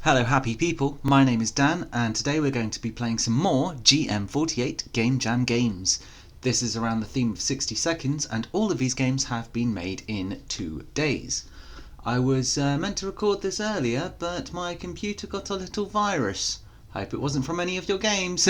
Hello happy people, my name is Dan and today we're going to be playing some more GM48 Game Jam games. This is around the theme of 60 seconds and all of these games have been made in 2 days. I was meant to record this earlier but my computer got a little virus. Hope it wasn't from any of your games.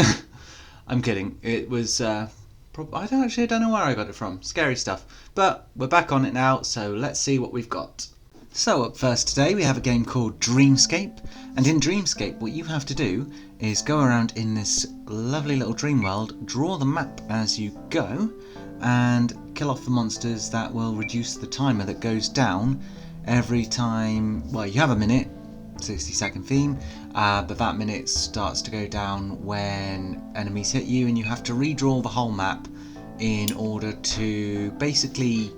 I'm kidding, it was I don't know where I got it from, scary stuff. But we're back on it now, so let's see what we've got. So up first today we have a game called Dreamscape, and in Dreamscape what you have to do is go around in this lovely little dream world, draw the map as you go, and kill off the monsters that will reduce the timer that goes down every time. Well, you have a minute, 60-second theme, but that minute starts to go down when enemies hit you, and you have to redraw the whole map in order to basically...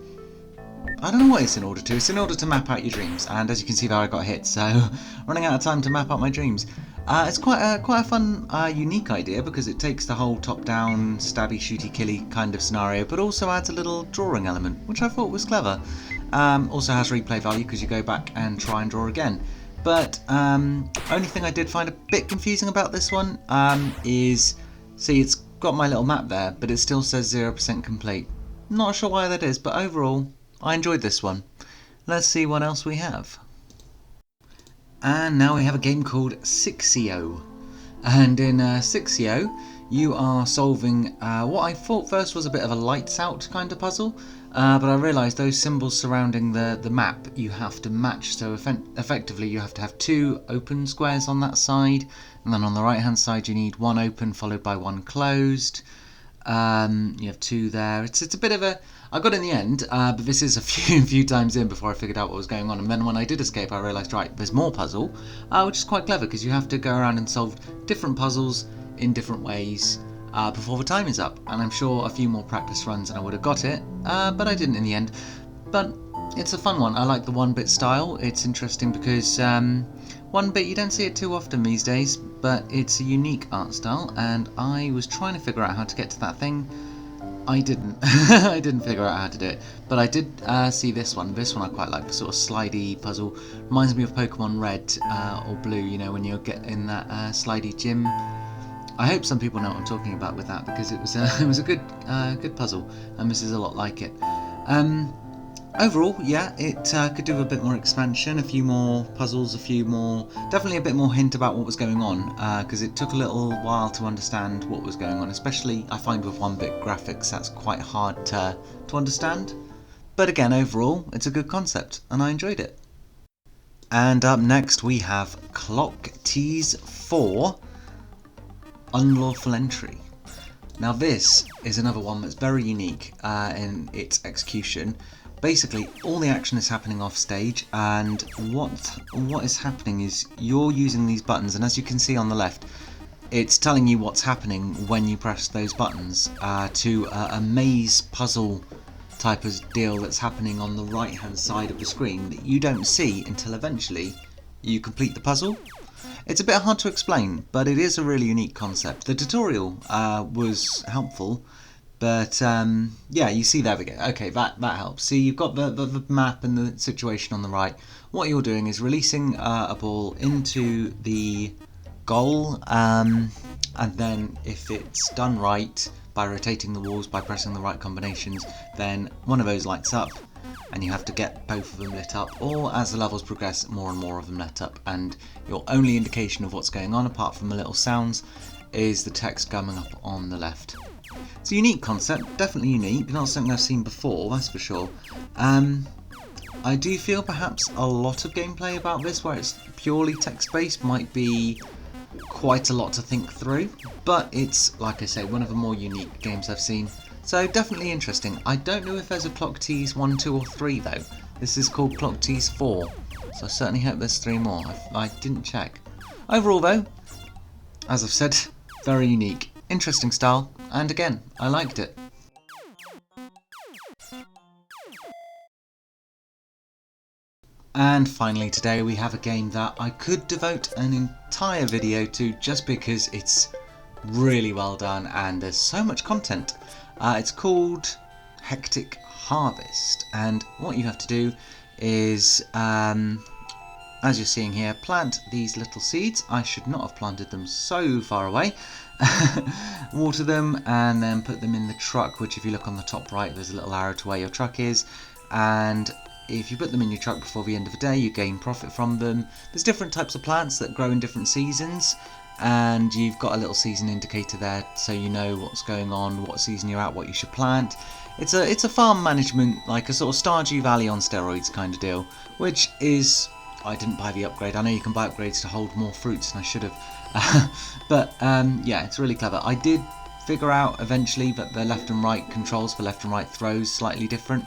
I don't know what it's in order to. It's in order to map out your dreams, and as you can see there I got hit, so running out of time to map out my dreams. It's quite a fun, unique idea because it takes the whole top-down, stabby, shooty, killy kind of scenario, but also adds a little drawing element, which I thought was clever. Also has replay value because you go back and try and draw again. But only thing I did find a bit confusing about this one is, see, it's got my little map there, but it still says 0% complete. Not sure why that is, but overall, I enjoyed this one. Let's see what else we have. And now we have a game called 6CO. And in 6CO, you are solving what I thought first was a bit of a lights out kind of puzzle, but I realised those symbols surrounding the map you have to match, so effectively you have to have 2 open squares on that side, and then on the right hand side you need 1 open followed by 1 closed. You have 2 there. It's a bit of a... I got in the end, but this is a few times in before I figured out what was going on, and then when I did escape I realised, right, there's more puzzle, which is quite clever because you have to go around and solve different puzzles in different ways before the time is up, and I'm sure a few more practice runs and I would have got it, but I didn't in the end. But it's a fun one. I like the 1-bit style. It's interesting because 1-bit, you don't see it too often these days, but it's a unique art style, and I was trying to figure out how to get to that thing. I didn't. I didn't figure out how to do it, but I did see this one. This one I quite like, the sort of slidey puzzle. Reminds me of Pokemon Red or Blue, you know, when you get in that slidey gym. I hope some people know what I'm talking about with that, because it was a good puzzle, and this is a lot like it. Overall, yeah, it could do a bit more expansion, a few more puzzles, definitely a bit more hint about what was going on, because it took a little while to understand what was going on, especially I find with 1-bit graphics that's quite hard to understand. But again, overall, it's a good concept, and I enjoyed it. And up next we have Clock Tease 4, Unlawful Entry. Now this is another one that's very unique in its execution. Basically, all the action is happening off stage, and what is happening is you're using these buttons, and as you can see on the left, it's telling you what's happening when you press those buttons to a maze puzzle type of deal that's happening on the right hand side of the screen that you don't see until eventually you complete the puzzle. It's a bit hard to explain, but it is a really unique concept. The tutorial was helpful. But yeah, you see, there we go. Okay, that helps. See, you've got the map and the situation on the right. What you're doing is releasing a ball into the goal, and then if it's done right, by rotating the walls, by pressing the right combinations, then one of those lights up, and you have to get both of them lit up, or as the levels progress, more and more of them lit up, and your only indication of what's going on, apart from the little sounds, is the text coming up on the left. It's a unique concept, definitely unique, not something I've seen before, that's for sure. I do feel perhaps a lot of gameplay about this, where it's purely text-based, might be quite a lot to think through, but it's, like I say, one of the more unique games I've seen, so definitely interesting. I don't know if there's a Clock Tease 1, 2 or 3 though. This is called Clock Tease 4, so I certainly hope there's 3 more. I didn't check. Overall though, as I've said, very unique. Interesting style, and again, I liked it. And finally today we have a game that I could devote an entire video to just because it's really well done and there's so much content. It's called Hectic Harvest, and what you have to do is as you're seeing here, plant these little seeds. I should not have planted them so far away. Water them and then put them in the truck, which if you look on the top right, there's a little arrow to where your truck is. And if you put them in your truck before the end of the day, you gain profit from them. There's different types of plants that grow in different seasons, and you've got a little season indicator there so you know what's going on, what season you're at, what you should plant. It's a farm management, like a sort of Stardew Valley on steroids kind of deal, which is... I didn't buy the upgrade. I know you can buy upgrades to hold more fruits than I should have. But yeah, it's really clever. I did figure out eventually that the left and right controls for left and right throws slightly different.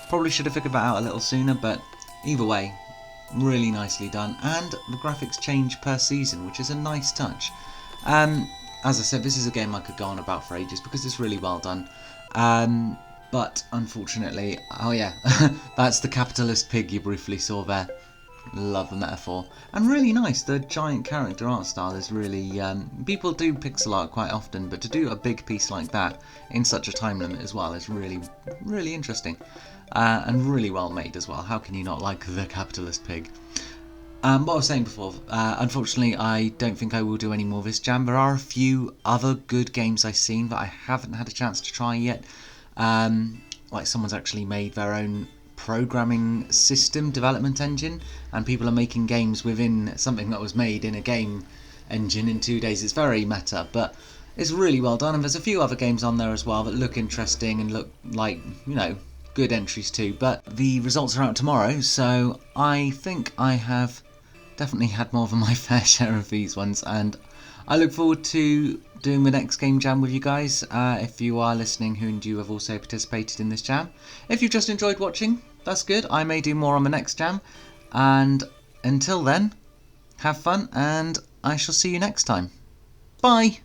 Probably should have figured that out a little sooner, but either way, really nicely done. And the graphics change per season, which is a nice touch. As I said, this is a game I could go on about for ages because it's really well done. But unfortunately, oh yeah, that's the capitalist pig you briefly saw there. Love the metaphor. And really nice, the giant character art style is really... people do pixel art quite often, but to do a big piece like that in such a time limit as well is really, really interesting. And really well made as well. How can you not like the capitalist pig? What I was saying before, unfortunately I don't think I will do any more of this jam. There are a few other good games I've seen that I haven't had a chance to try yet. Like someone's actually made their own programming system development engine, and people are making games within something that was made in a game engine in 2 days. It's very meta, but it's really well done, and there's a few other games on there as well that look interesting and look like, you know, good entries too. But the results are out tomorrow, so I think I have definitely had more than my fair share of these ones, and I look forward to doing the next game jam with you guys. If you are listening and you have also participated in this jam, if you've just enjoyed watching, that's good. I may do more on the next jam, and until then, have fun, and I shall see you next time. Bye!